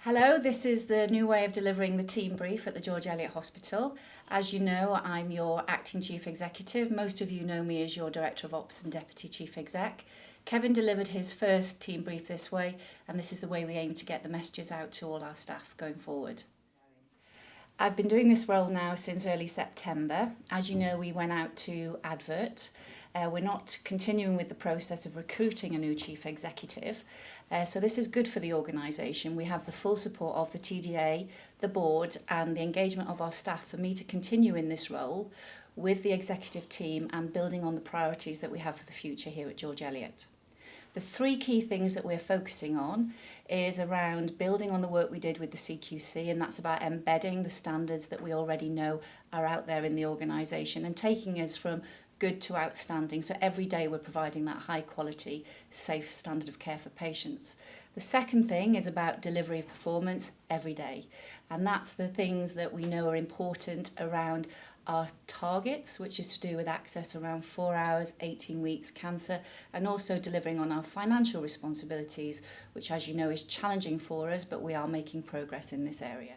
Hello, this is the new way of delivering the team brief at the George Eliot Hospital. As you know, I'm your acting chief executive. Most of you know me as your director of ops and deputy chief exec. Kevin delivered his first team brief this way, and this is the way we aim to get the messages out to all our staff going forward. I've been doing this role now since early September. As you know, we went out to advert. We're not continuing with the process of recruiting a new chief executive. So this is good for the organisation. We have the full support of the TDA, the board and the engagement of our staff for me to continue in this role with the executive team and building on the priorities that we have for the future here at George Eliot. The three key things that we're focusing on is around building on the work we did with the CQC, and that's about embedding the standards that we already know are out there in the organisation and taking us from good to outstanding. So every day we're providing that high quality, safe standard of care for patients. The second thing is about delivery of performance every day. And that's the things that we know are important around our targets, which is to do with access around 4 hours, 18 weeks cancer, and also delivering on our financial responsibilities, which as you know is challenging for us, but we are making progress in this area.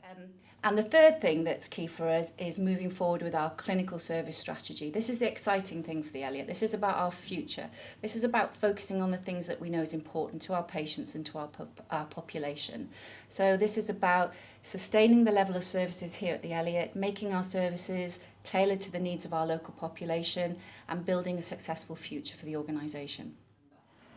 And the third thing that's key for us is moving forward with our clinical service strategy. This is the exciting thing for the Eliot. This is about our future. This is about focusing on the things that we know is important to our patients and to our population. So this is about sustaining the level of services here at the Eliot, making our services tailored to the needs of our local population and building a successful future for the organisation.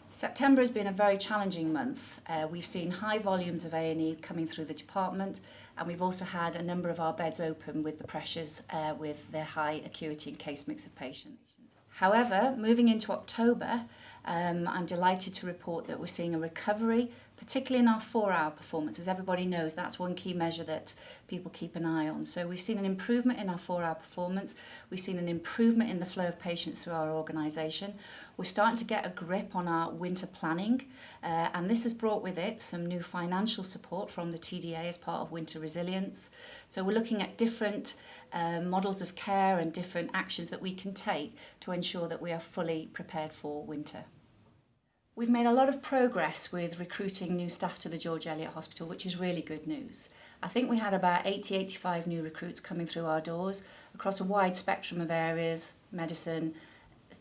September has been a very challenging month. We've seen high volumes of A&E coming through the department, and we've also had a number of our beds open with the pressures with the high acuity and case mix of patients. However, moving into October, I'm delighted to report that we're seeing a recovery, particularly in our 4-hour performance. As everybody knows, that's one key measure that people keep an eye on. So we've seen an improvement in our 4-hour performance. We've seen an improvement in the flow of patients through our organisation. We're starting to get a grip on our winter planning, and this has brought with it some new financial support from the TDA as part of winter resilience. So we're looking at different models of care and different actions that we can take to ensure that we are fully prepared for winter. We've made a lot of progress with recruiting new staff to the George Eliot Hospital, which is really good news. I think we had about 85 new recruits coming through our doors across a wide spectrum of areas: medicine,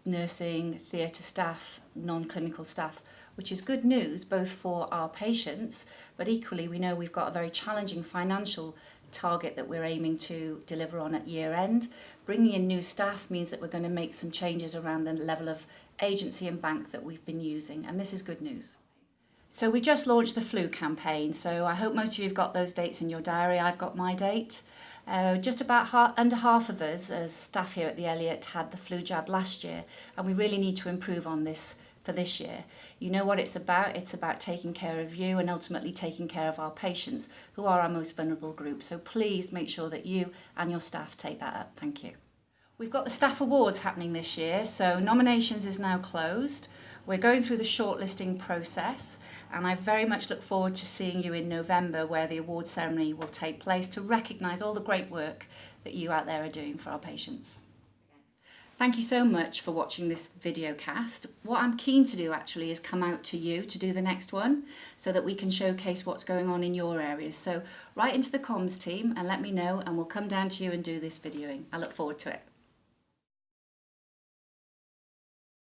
nursing, theatre staff, non-clinical staff, which is good news both for our patients, but equally we know we've got a very challenging financial target that we're aiming to deliver on at year end. Bringing in new staff means that we're going to make some changes around the level of agency and bank that we've been using, and this is good news. So we just launched the flu campaign, so I hope most of you have got those dates in your diary. I've got my date. Just about under half of us as staff here at the Eliot had the flu jab last year, and we really need to improve on this for this year. You know what it's about taking care of you and ultimately taking care of our patients, who are our most vulnerable group. So please make sure that you and your staff take that up. Thank you. We've got the staff awards happening this year, so nominations is now closed. We're going through the shortlisting process, and I very much look forward to seeing you in November, where the award ceremony will take place to recognise all the great work that you out there are doing for our patients. Thank you so much for watching this video cast. What I'm keen to do actually is come out to you to do the next one so that we can showcase what's going on in your areas. So write into the comms team and let me know, and we'll come down to you and do this videoing. I look forward to it.